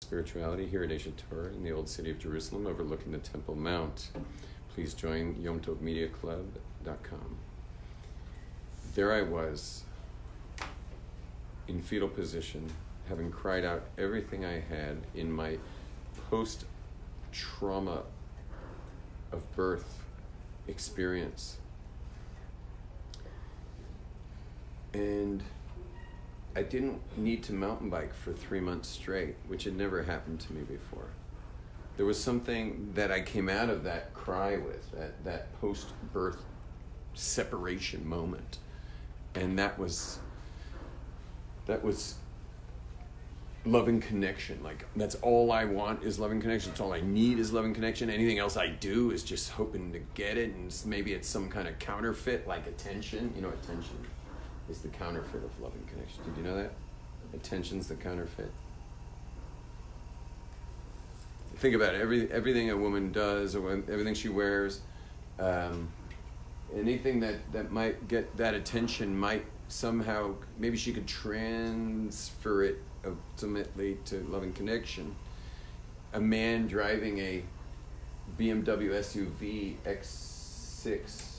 spirituality here at Asia Torah in the old city of Jerusalem overlooking the Temple Mount. Please join YomTovMediaClub.com. There I was, in fetal position, having cried out everything I had in my post-trauma of birth experience. And I didn't need to mountain bike for 3 months straight, which had never happened to me before. There was something that I came out of that cry with, that post-birth separation moment. And that was loving connection. Like, that's all I want is loving connection. It's all I need is loving connection. Anything else I do is just hoping to get it, and maybe it's some kind of counterfeit, like attention. You know, attention is the counterfeit of loving connection. Did you know that? Attention's the counterfeit. Think about it. Everything a woman does, or everything she wears, anything that might get that attention might somehow, maybe she could transfer it ultimately to loving connection. A man driving a BMW SUV X6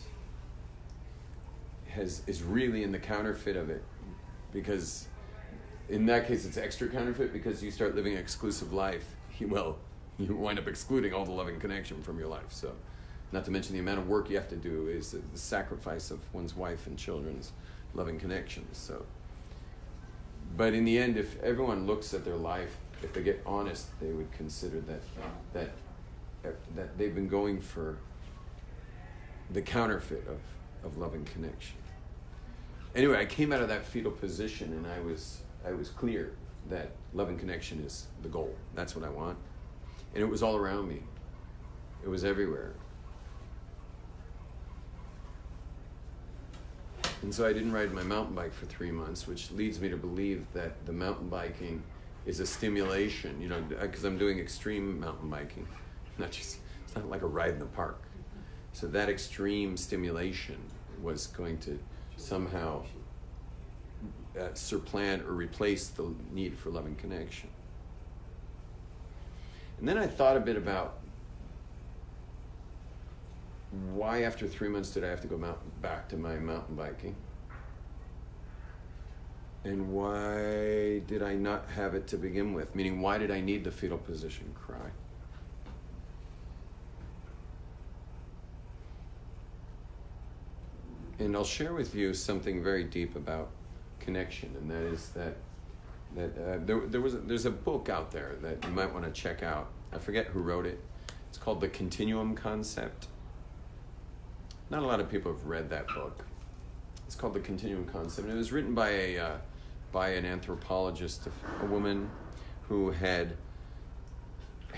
is really in the counterfeit of it, because in that case it's extra counterfeit, because you start living an exclusive life. You wind up excluding all the loving connection from your life. So, not to mention the amount of work you have to do is the sacrifice of one's wife and children's loving connections. So, but in the end, if everyone looks at their life, if they get honest, they would consider that they've been going for the counterfeit of loving connection. Anyway, I came out of that fetal position, and I was clear that loving connection is the goal. That's what I want. And it was all around me. It was everywhere. And so I didn't ride my mountain bike for 3 months, which leads me to believe that the mountain biking is a stimulation, because I'm doing extreme mountain biking. It's not like a ride in the park. So that extreme stimulation was going to somehow supplant or replace the need for loving connection. And then I thought a bit about why after 3 months did I have to go back to my mountain biking? And why did I not have it to begin with? Meaning, why did I need the fetal position cry? And I'll share with you something very deep about connection, and that is that there's a book out there that you might want to check out. I forget who wrote it. It's called The Continuum Concept. Not a lot of people have read that book. It's called The Continuum Concept. And it was written by an anthropologist, a woman who had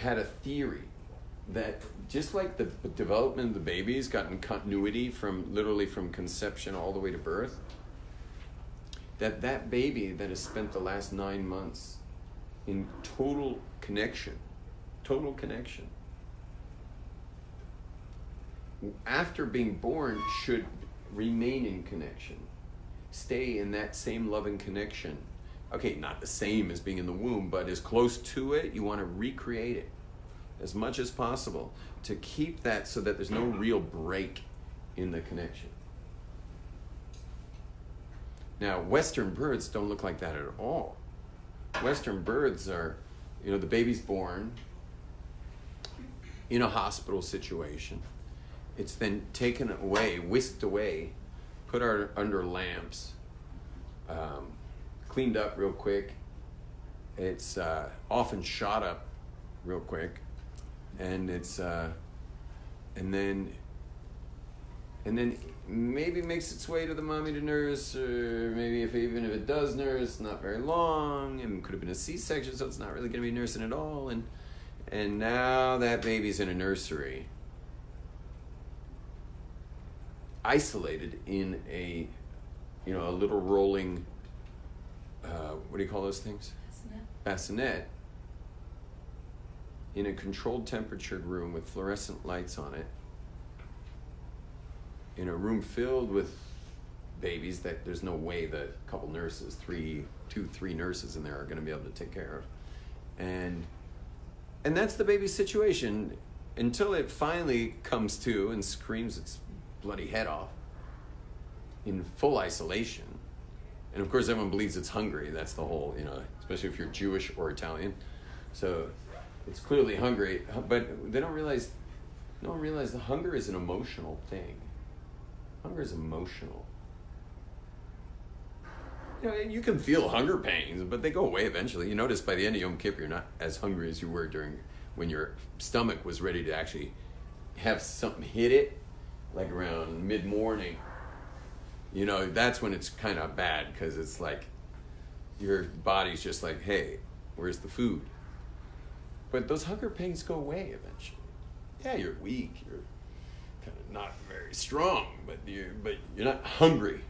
a theory that just like the development of the baby's gotten continuity from conception all the way to birth, that baby that has spent the last 9 months in total connection, after being born should remain in connection, stay in that same loving connection. Okay, not the same as being in the womb, but as close to it. You want to recreate it as much as possible to keep that so that there's no real break in the connection. Now, Western birds don't look like that at all. Western birds are, the baby's born in a hospital situation. It's then taken away, whisked away, put under lamps, cleaned up real quick. It's often shot up real quick, and then maybe makes its way to the mommy to nurse, or maybe even if it does nurse, not very long, and could have been a C-section, so it's not really going to be nursing at all. And now that baby's in a nursery, isolated in a little rolling, what do you call those things? Bassinet. In a controlled temperatured room with fluorescent lights on it, in a room filled with babies that there's no way that a couple nurses, three nurses in there are going to be able to take care of. And And that's the baby's situation until it finally comes to and screams its bloody head off in full isolation. And of course, everyone believes it's hungry. That's the whole, especially if you're Jewish or Italian. So it's clearly hungry, but no one realizes the hunger is an emotional thing. Hunger is emotional. You can feel hunger pains, but they go away eventually. You notice by the end of Yom Kippur, you're not as hungry as you were when your stomach was ready to actually have something hit it, like around mid-morning. That's when it's kind of bad, because it's like your body's just like, hey, where's the food? But those hunger pains go away eventually. Yeah, you're weak, you're kind of not very strong, but you're not hungry.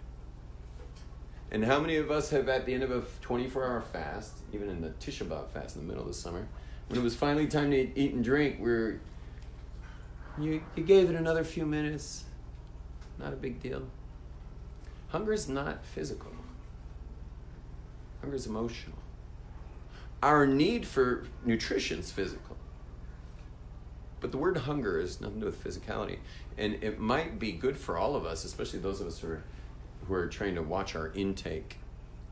And how many of us have, at the end of a 24-hour fast, even in the Tisha B'Av fast in the middle of the summer, when it was finally time to eat and drink, you gave it another few minutes, not a big deal. Hunger is not physical. Hunger is emotional. Our need for nutrition is physical. But the word hunger has nothing to do with physicality. And it might be good for all of us, especially those of us who are trying to watch our intake,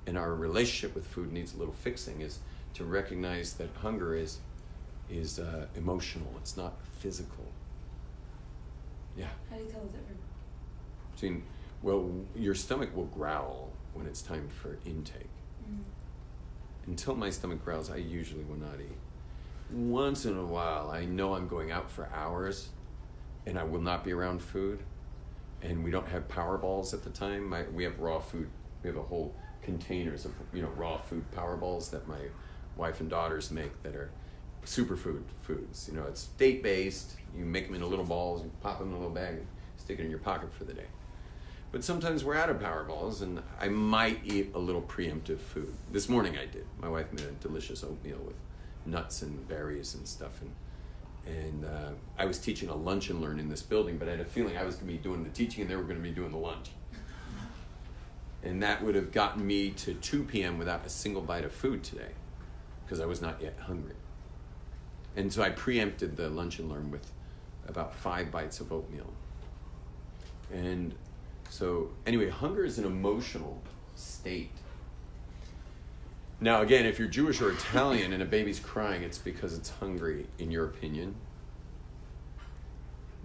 and our relationship with food needs a little fixing, is to recognize that hunger is emotional. It's not physical. Yeah. How do you tell the difference? Well, your stomach will growl when it's time for intake. Mm. Until my stomach growls, I usually will not eat. Once in a while, I know I'm going out for hours, and I will not be around food. And we don't have Power Balls at the time. We have raw food. We have a whole containers of raw food Power Balls that my wife and daughters make that are superfood foods. It's date-based. You make them into little balls, you pop them in a little bag, and stick it in your pocket for the day. But sometimes we're out of Power Balls, and I might eat a little preemptive food. This morning I did. My wife made a delicious oatmeal with nuts and berries and stuff, and I was teaching a lunch and learn in this building, but I had a feeling I was going to be doing the teaching and they were going to be doing the lunch. And that would have gotten me to 2 p.m. without a single bite of food today, because I was not yet hungry. And so I preempted the lunch and learn with about 5 bites of oatmeal. And so anyway, hunger is an emotional state. Now, again, if you're Jewish or Italian and a baby's crying, it's because it's hungry, in your opinion.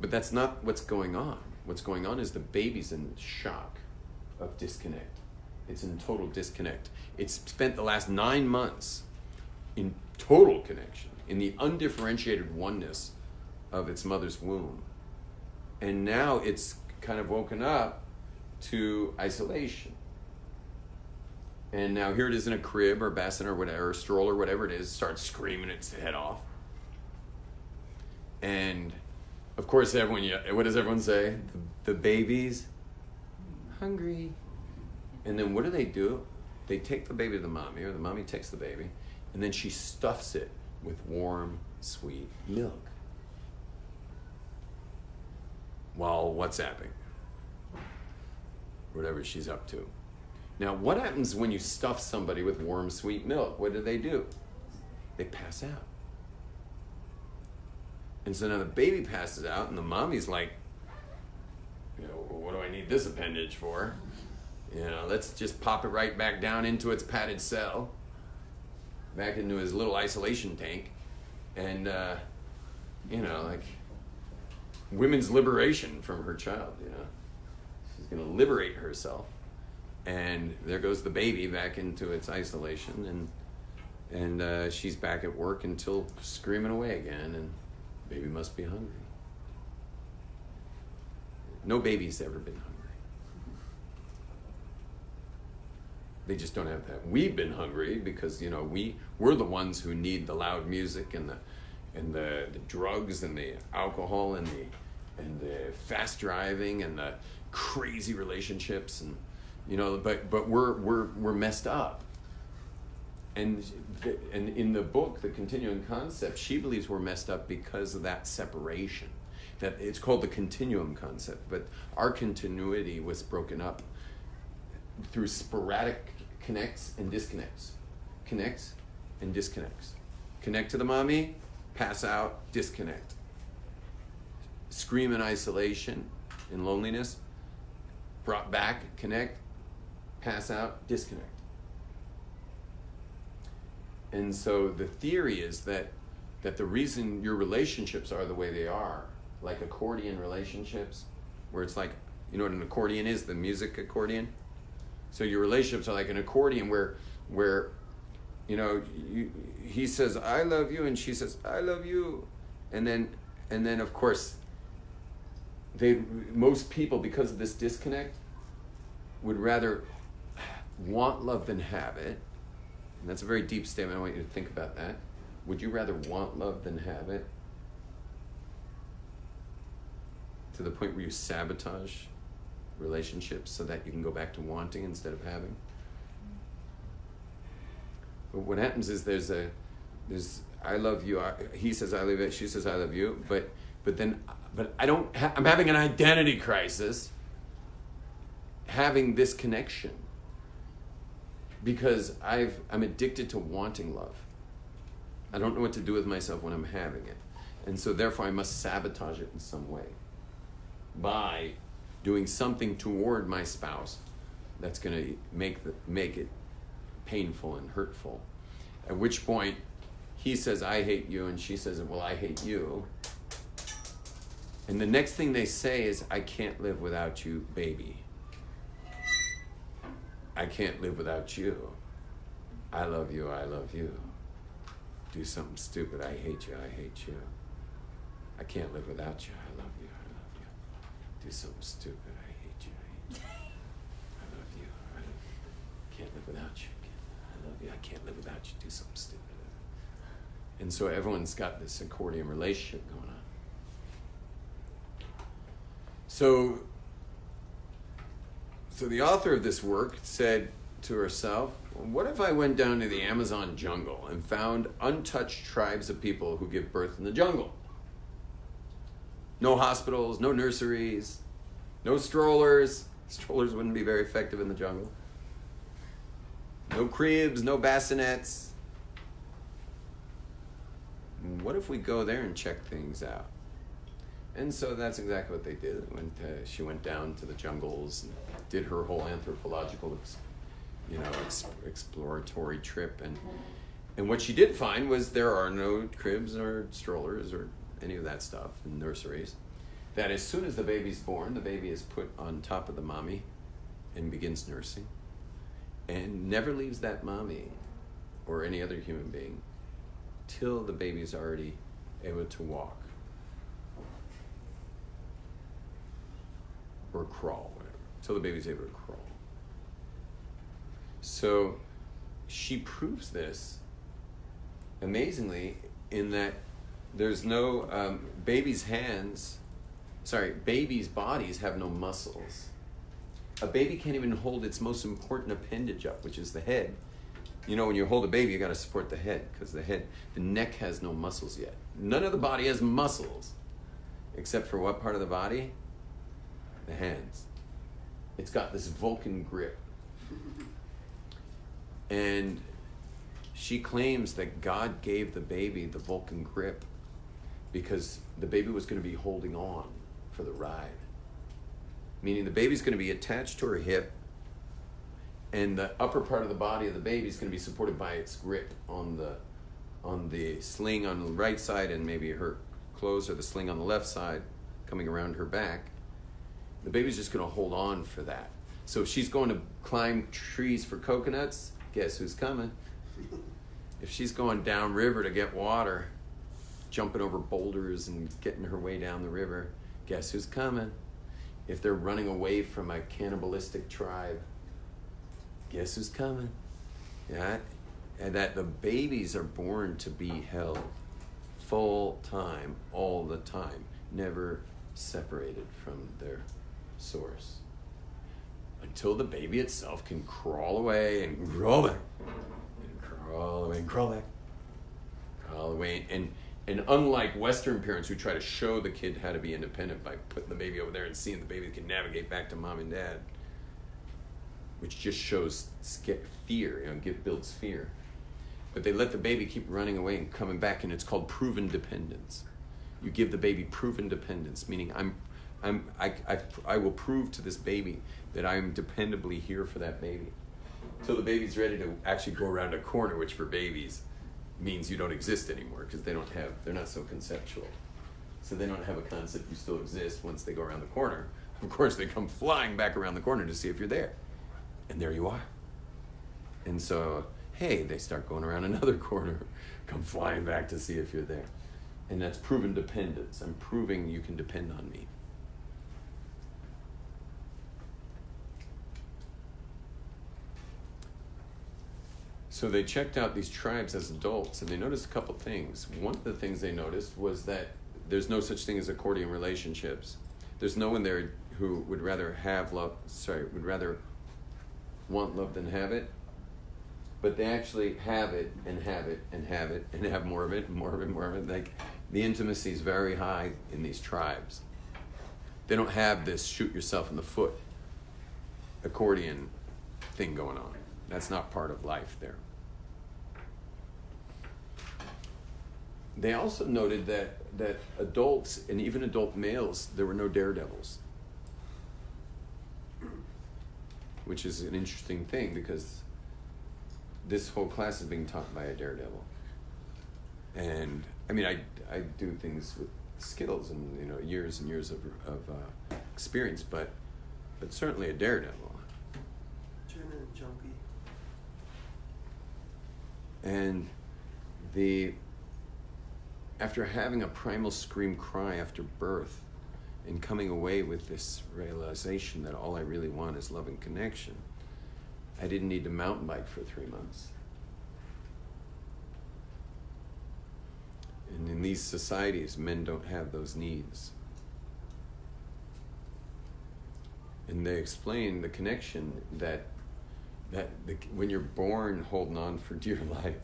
But that's not what's going on. What's going on is the baby's in shock of disconnect. It's in total disconnect. It's spent the last 9 months in total connection, in the undifferentiated oneness of its mother's womb. And now it's kind of woken up to isolation. And now here it is in a crib or bassinet or whatever, or stroller, whatever it is, starts screaming its head off. And of course, what does everyone say? The baby's hungry. And then what do? They take the baby to the mommy, or the mommy takes the baby, and then she stuffs it with warm, sweet milk while WhatsApping, whatever she's up to. Now, what happens when you stuff somebody with warm, sweet milk? What do? They pass out. And so now the baby passes out, and the mommy's like, what do I need this appendage for? Let's just pop it right back down into its padded cell, back into his little isolation tank, and, like women's liberation from her child, She's going to liberate herself. And there goes the baby back into its isolation, and she's back at work until screaming away again, and baby must be hungry. No baby's ever been hungry. They just don't have that. We've been hungry because we're the ones who need the loud music and the drugs and the alcohol and the fast driving and the crazy relationships and. But we're messed up, and in the book, The Continuum Concept, she believes we're messed up because of that separation. That it's called the continuum concept, but our continuity was broken up through sporadic connects and disconnects, connects and disconnects. Connect to the mommy, pass out, disconnect. Scream in isolation, in loneliness, brought back, connect, pass out, disconnect. And so the theory is that the reason your relationships are the way they are, like accordion relationships, where it's like, you know what an accordion is, the music accordion? So your relationships are like an accordion where you know, he says, I love you, and she says, I love you. And then of course, most people, because of this disconnect, would rather want love than have it. And that's a very deep statement. I want you to think about that. Would you rather want love than have it? To the point where you sabotage relationships so that you can go back to wanting instead of having? But what happens is there's I love you, he says I love you, she says I love you, but I'm having an identity crisis having this connection because I'm addicted to wanting love. I don't know what to do with myself when I'm having it. And so therefore I must sabotage it in some way by doing something toward my spouse that's going to make it painful and hurtful. At which point he says, I hate you, and she says, well, I hate you. And the next thing they say is, I can't live without you, baby. I can't live without you. I love you, I love you. Do something stupid, I hate you, I hate you. I can't live without you, I love you, I love you. Do something stupid, I hate you, I hate you. I love you, I love you. Can't live without you. I love you, I can't live without you. Do something stupid. And so everyone's got this accordion relationship going on. So the author of this work said to herself, what if I went down to the Amazon jungle and found untouched tribes of people who give birth in the jungle? No hospitals, no nurseries, no strollers. Strollers wouldn't be very effective in the jungle. No cribs, no bassinets. What if we go there and check things out? And so that's exactly what they did. She went down to the jungles and did her whole anthropological, exploratory trip. And what she did find was there are no cribs or strollers or any of that stuff in nurseries. That as soon as the baby's born, the baby is put on top of the mommy and begins nursing and never leaves that mommy or any other human being till the baby's already able to walk or crawl, whatever, till the baby's able to crawl. So she proves this amazingly in that there's no babies' bodies have no muscles. A baby can't even hold its most important appendage up, which is the head. You know, when you hold a baby, you got to support the head because the neck has no muscles yet. None of the body has muscles, except for what part of the body? The hands. It's got this Vulcan grip. And she claims that God gave the baby the Vulcan grip because the baby was going to be holding on for the ride. Meaning the baby's going to be attached to her hip, and the upper part of the body of the baby is going to be supported by its grip on the sling on the right side, and maybe her clothes or the sling on the left side coming around her back. The baby's just going to hold on for that. So if she's going to climb trees for coconuts, guess who's coming? If she's going downriver to get water, jumping over boulders and getting her way down the river, guess who's coming? If they're running away from a cannibalistic tribe, guess who's coming? Yeah, and that the babies are born to be held full time, all the time, never separated from their source. Until the baby itself can crawl away and crawl back, and crawl away and crawl back, crawl away. And unlike Western parents who try to show the kid how to be independent by putting the baby over there and seeing the baby can navigate back to mom and dad, which just shows fear, builds fear. But they let the baby keep running away and coming back, and it's called proven dependence. You give the baby proven dependence, meaning I will prove to this baby that I'm dependably here for that baby. Till the baby's ready to actually go around a corner, which for babies means you don't exist anymore, because they're not so conceptual. So they don't have a concept you still exist once they go around the corner. Of course, they come flying back around the corner to see if you're there. And there you are. And so, hey, they start going around another corner, come flying back to see if you're there. And that's proven dependence. I'm proving you can depend on me. So they checked out these tribes as adults, and they noticed a couple things. One of the things they noticed was that there's no such thing as accordion relationships. There's no one there who would rather want love than have it. But they actually have it and have it and have it and have more of it and more of it and more of it. Like, the intimacy is very high in these tribes. They don't have this shoot yourself in the foot accordion thing going on. That's not part of life there. They also noted that adults, and even adult males, there were no daredevils. Which is an interesting thing, because this whole class is being taught by a daredevil. And I mean, I do things with skills and, you know, years and years of experience, but certainly a daredevil. Jenna and Jumpy. And after having a primal scream cry after birth and coming away with this realization that all I really want is love and connection, I didn't need to mountain bike for 3 months. And in these societies, men don't have those needs. And they explain the connection that when you're born holding on for dear life,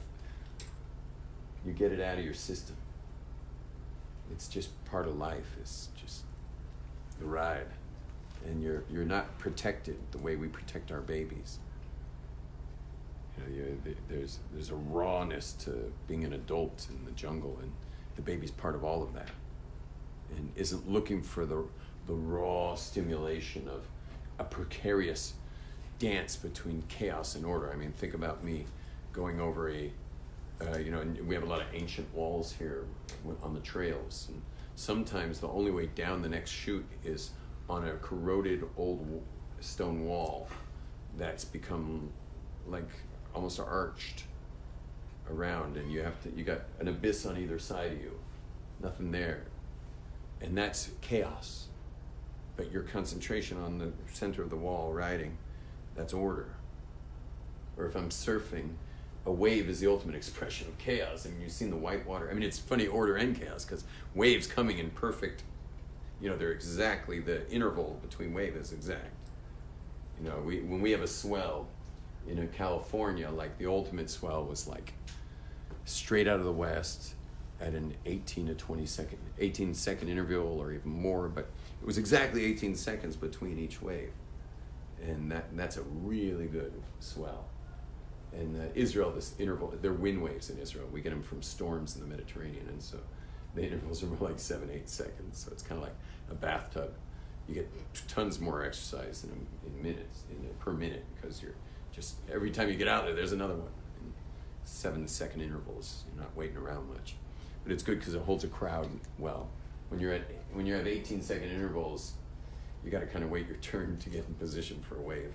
you get it out of your system. It's just part of life. It's just the ride. And you're not protected the way we protect our babies. You know, there's a rawness to being an adult in the jungle, and the baby's part of all of that, and isn't looking for the raw stimulation of a precarious dance between chaos and order. I mean, think about me going over and we have a lot of ancient walls here on the trails, and sometimes the only way down the next chute is on a corroded old stone wall that's become like almost arched around, and you got an abyss on either side of you, nothing there, and that's chaos. But your concentration on the center of the wall riding, that's order. Or if I'm surfing, a wave is the ultimate expression of chaos. I mean, you've seen the white water. I mean, it's funny, order and chaos, because waves coming in perfect, they're exactly, the interval between wave is exact. When we have a swell in California, like the ultimate swell was like straight out of the west at an 18 second interval, or even more, but it was exactly 18 seconds between each wave. And that's a really good swell. And Israel, this interval, they're wind waves in Israel. We get them from storms in the Mediterranean, and so the intervals are more like 7-8 seconds. So it's kind of like a bathtub. You get tons more exercise in minutes, per minute, because you're just, every time you get out there's another one. In 7-second intervals, you're not waiting around much. But it's good because it holds a crowd well. When you have 18-second intervals, you got to kind of wait your turn to get in position for a wave.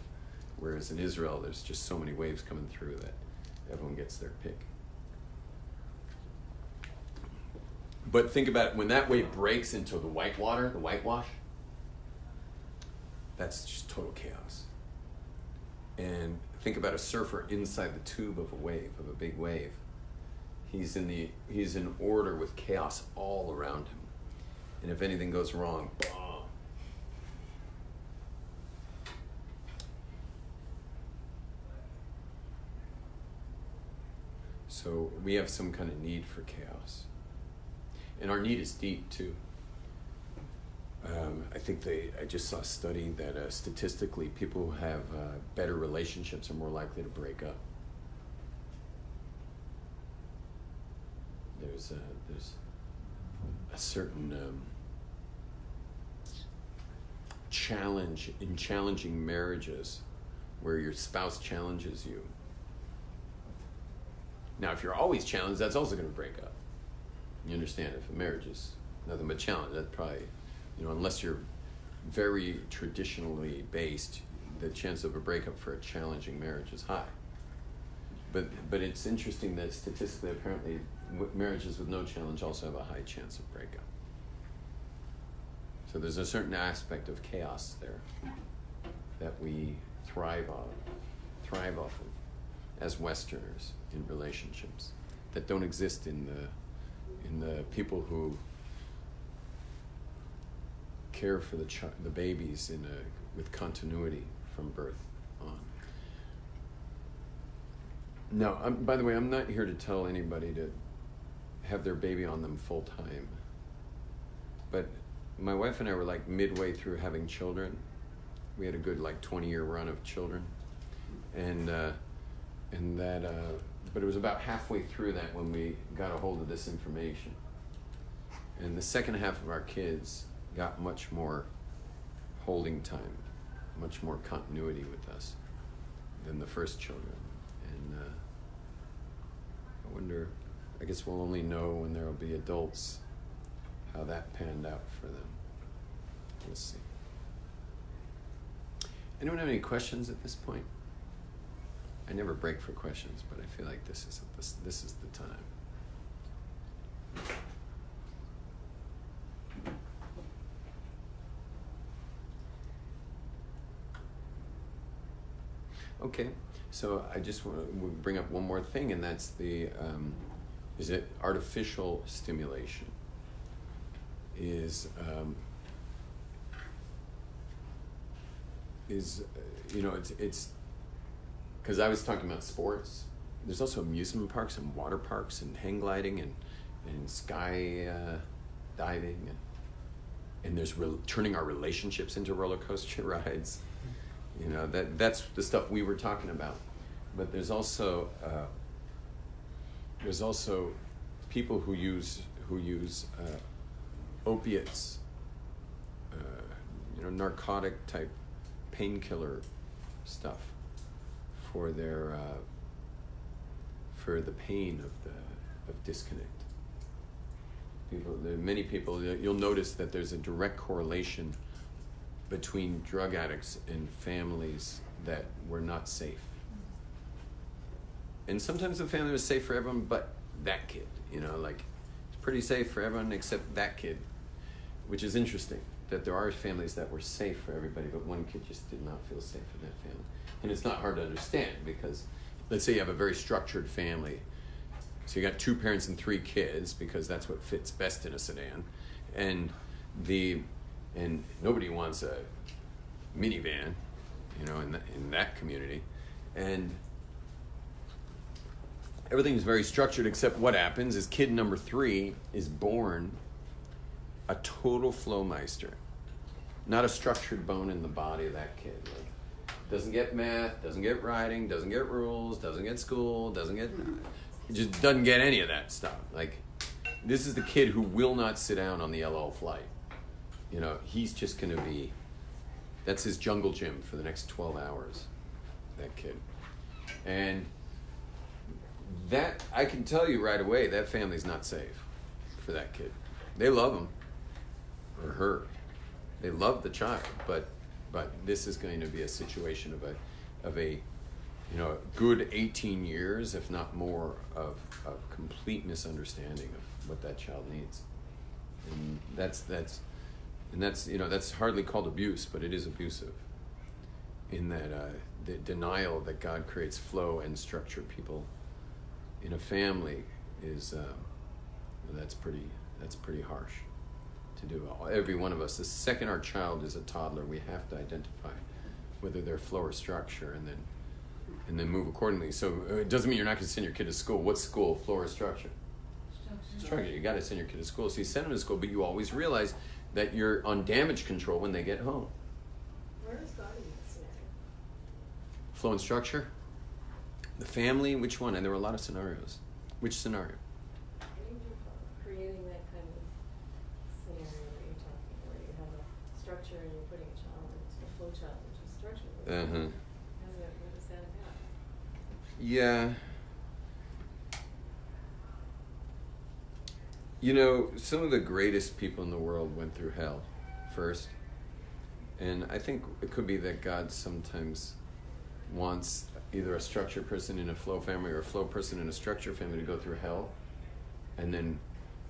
Whereas in Israel, there's just so many waves coming through that everyone gets their pick. But think about it, when that wave breaks into the white water, the whitewash, that's just total chaos. And think about a surfer inside the tube of a big wave. He's in order with chaos all around him. And if anything goes wrong, boom. So we have some kind of need for chaos. And our need is deep too. I just saw a study that statistically people who have better relationships are more likely to break up. there's a certain challenge in challenging marriages where your spouse challenges you. Now, if you're always challenged, that's also going to break up. You understand? If a marriage is nothing but challenge, that probably, unless you're very traditionally based, the chance of a breakup for a challenging marriage is high. But it's interesting that statistically, apparently, marriages with no challenge also have a high chance of breakup. So there's a certain aspect of chaos there that we thrive off of as Westerners in relationships that don't exist in the people who care for the babies with continuity from birth on. Now, by the way, I'm not here to tell anybody to have their baby on them full time. But my wife and I were like midway through having children. We had a good 20-year run of children, and but it was about halfway through that when we got a hold of this information. And the second half of our kids got much more holding time, much more continuity with us than the first children. And I wonder, I guess we'll only know when there will be adults how that panned out for them. We'll see. Anyone have any questions at this point? I never break for questions, but I feel like this is the time. Okay, so I just want to bring up one more thing, and that's is it artificial stimulation? It's because I was talking about sports. There's also amusement parks and water parks and hang gliding and sky diving and there's turning our relationships into roller coaster rides. That's the stuff we were talking about. But there's also people who use opiates, narcotic type painkiller stuff for the pain of disconnect. Many people, you'll notice that there's a direct correlation between drug addicts and families that were not safe. And sometimes the family was safe for everyone but that kid. It's pretty safe for everyone except that kid, which is interesting, that there are families that were safe for everybody, but one kid just did not feel safe in that family. And it's not hard to understand because let's say you have a very structured family. So you got 2 parents and 3 kids because that's what fits best in a sedan. And nobody wants a minivan, in that community. And everything's very structured except what happens is kid number 3 is born a total flowmeister. Not a structured bone in the body of that kid. Doesn't get math, doesn't get writing, doesn't get rules, doesn't get school, just doesn't get any of that stuff. This is the kid who will not sit down on the LL flight. He's just going to be, that's his jungle gym for the next 12 hours, that kid. And that, I can tell you right away, that family's not safe for that kid. They love him, or her. They love the child, but this is going to be a situation of a good 18 years, if not more, of complete misunderstanding of what that child needs. And that's hardly called abuse, but it is abusive in that the denial that God creates flow and structured people in a family is that's pretty harsh to do. Every one of us, the second our child is a toddler, we have to identify whether they're flow or structure, and then move accordingly. So it doesn't mean you're not going to send your kid to school. What's school? Flow or structure? Structure. You got to send your kid to school. So you send them to school, but you always realize that you're on damage control when they get home. Where is God in that scenario? Flow and structure? The family, which one? And there were a lot of scenarios. Which scenario? structure and you're putting a child into a flow chart, which is structure. Uh-huh. What is that about? Yeah. You know, some of the greatest people in the world went through hell first. And I think it could be that God sometimes wants either a structure person in a flow family or a flow person in a structure family to go through hell and then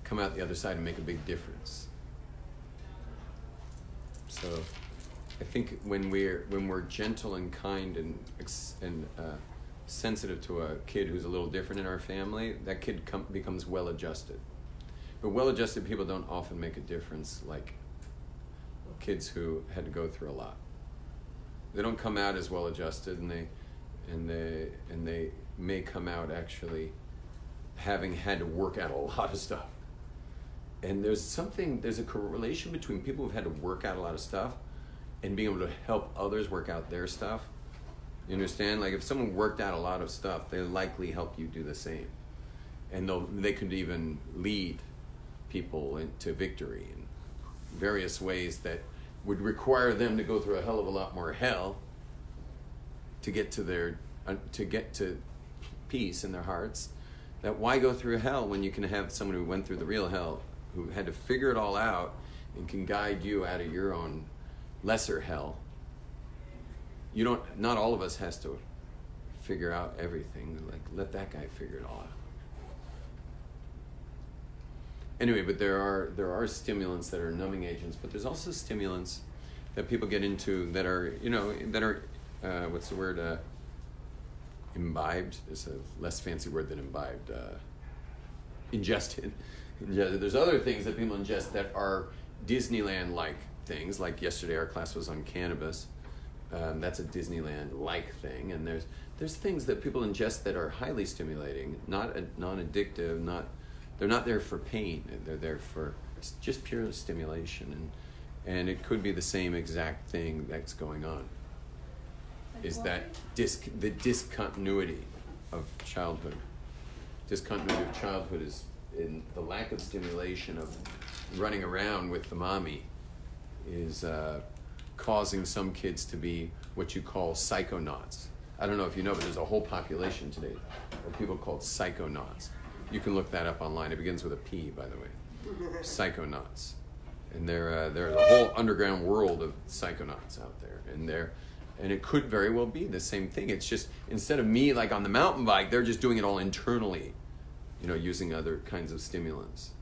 come out the other side and make a big difference. So I think when we're gentle and kind and sensitive to a kid who's a little different in our family, that kid becomes well-adjusted. But well-adjusted people don't often make a difference like kids who had to go through a lot. They don't come out as well-adjusted, and they may come out actually having had to work out a lot of stuff. And there's a correlation between people who've had to work out a lot of stuff and being able to help others work out their stuff. You understand? Like if someone worked out a lot of stuff, they likely help you do the same. And they could even lead people into victory in various ways that would require them to go through a hell of a lot more hell to get to peace in their hearts. That why go through hell when you can have someone who went through the real hell, who had to figure it all out and can guide you out of your own lesser hell. Not all of us has to figure out everything. Like, let that guy figure it all out. Anyway, but there are stimulants that are numbing agents, but there's also stimulants that people get into that are, what's the word? Imbibed is a less fancy word than imbibed. Ingested. There's other things that people ingest that are Disneyland-like things. Like yesterday, our class was on cannabis. That's a Disneyland-like thing. And there's things that people ingest that are highly stimulating, non-addictive, they're not there for pain. They're there for just pure stimulation. And it could be the same exact thing that's going on. Is that the discontinuity of childhood. Discontinuity of childhood is in the lack of stimulation of running around with the mommy is causing some kids to be what you call psychonauts. I don't know if you know, but there's a whole population today of people called psychonauts. You can look that up online. It begins with a P, by the way. Psychonauts. And there's a whole underground world of psychonauts out there. And it could very well be the same thing. It's just, instead of me like on the mountain bike, they're just doing it all internally, using other kinds of stimulants.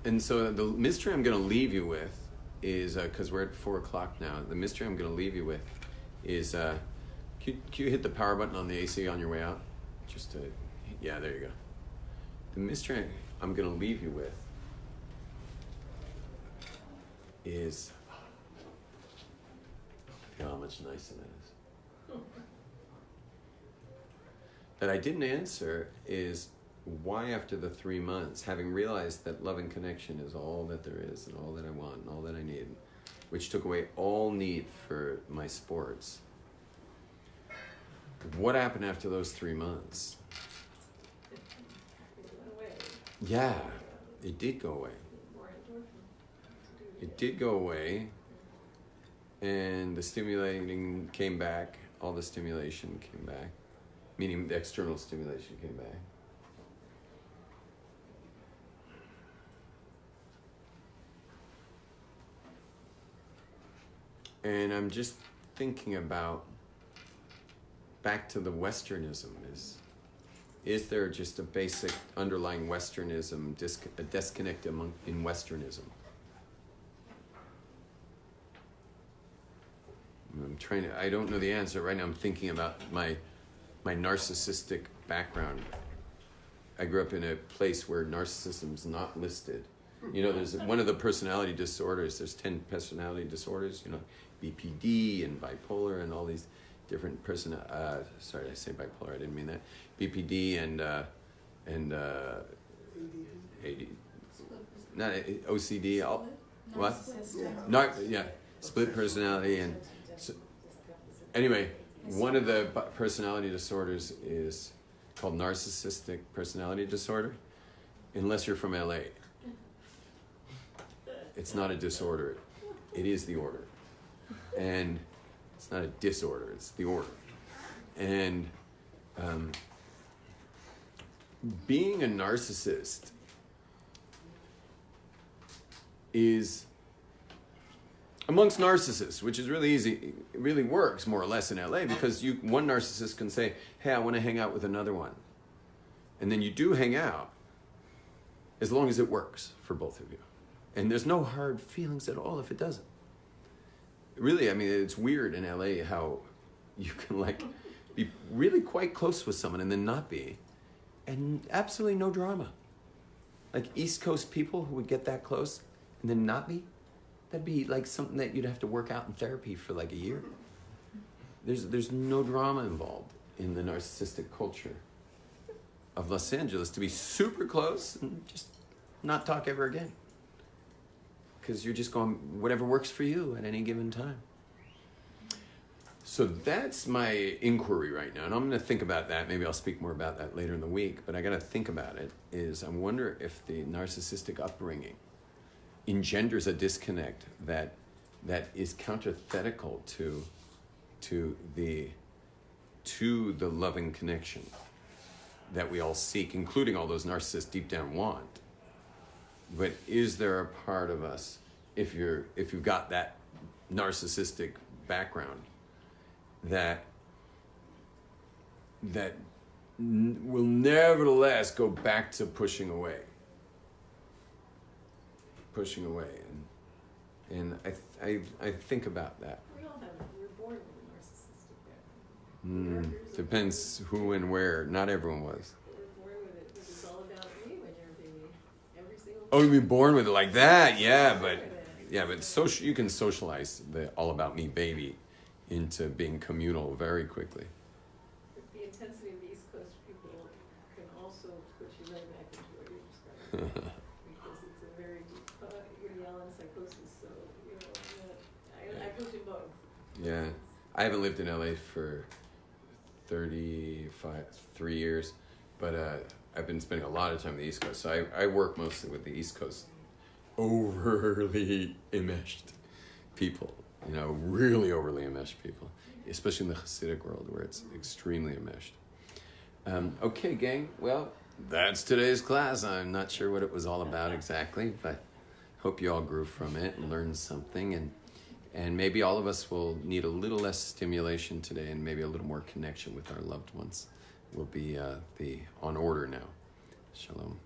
And so the mystery I'm going to leave you with is, because we're at 4 o'clock now, the mystery I'm going to leave you with is, can you hit the power button on the AC on your way out? Yeah, there you go. The mystery I'm going to leave you with is, feel how much nicer that is. That I didn't answer is, why after the 3 months, having realized that love and connection is all that there is and all that I want and all that I need, which took away all need for my sports, what happened after those 3 months? It went away. Yeah, it did go away. More endorphins. It did go away, and the stimulating came back, all the stimulation came back, meaning the external stimulation came back. And I'm just thinking about back to the Westernism. Is there just a basic underlying Westernism, a disconnect in Westernism? I don't know the answer. Right now I'm thinking about my narcissistic background. I grew up in a place where narcissism's not listed. There's one of the personality disorders. There's 10 personality disorders, BPD and bipolar and all these different sorry, I say bipolar, I didn't mean that. BPD and AD, not OCD, what? Yeah. Split personality, and Anyway, one of the personality disorders is called narcissistic personality disorder. Unless you're from LA, it's not a disorder. It is the order. And it's not a disorder, it's the order. And being a narcissist is, amongst narcissists, which is really easy, it really works more or less in LA, because one narcissist can say, hey, I want to hang out with another one. And then you do hang out, as long as it works for both of you. And there's no hard feelings at all if it doesn't. Really, I mean, it's weird in LA how you can like be really quite close with someone and then not be, and absolutely no drama. Like East Coast people who would get that close and then not be, that'd be like something that you'd have to work out in therapy for like a year. There's no drama involved in the narcissistic culture of Los Angeles to be super close and just not talk ever again. Because you're just going, whatever works for you at any given time. So that's my inquiry right now. And I'm going to think about that. Maybe I'll speak more about that later in the week. But I got to think about it. I wonder if the narcissistic upbringing engenders a disconnect that is counterthetical to the loving connection that we all seek, including all those narcissists deep down want. But is there a part of us, if you've got that narcissistic background, that will nevertheless go back to pushing away, and I think about that. We all have it. We're born with a narcissistic background. Depends who and where. Not everyone was. We're born with it. This is all about me when you're a baby. Every single Oh, you mean born with it like that? Yeah, but social. You can socialize the all about me baby into being communal very quickly. The intensity of the East Coast people can also push you right back into what you're describing. Because it's a very deep, you're yelling psychosis, so, you know, I push you both. Yeah, I haven't lived in LA for 3 years, but I've been spending a lot of time on the East Coast. So I work mostly with the East Coast overly enmeshed people, really overly enmeshed people, especially in the Hasidic world where it's extremely enmeshed. Okay, gang, well, that's today's class. I'm not sure what it was all about exactly, but hope you all grew from it and learned something, and maybe all of us will need a little less stimulation today and maybe a little more connection with our loved ones. Will be on order now. Shalom.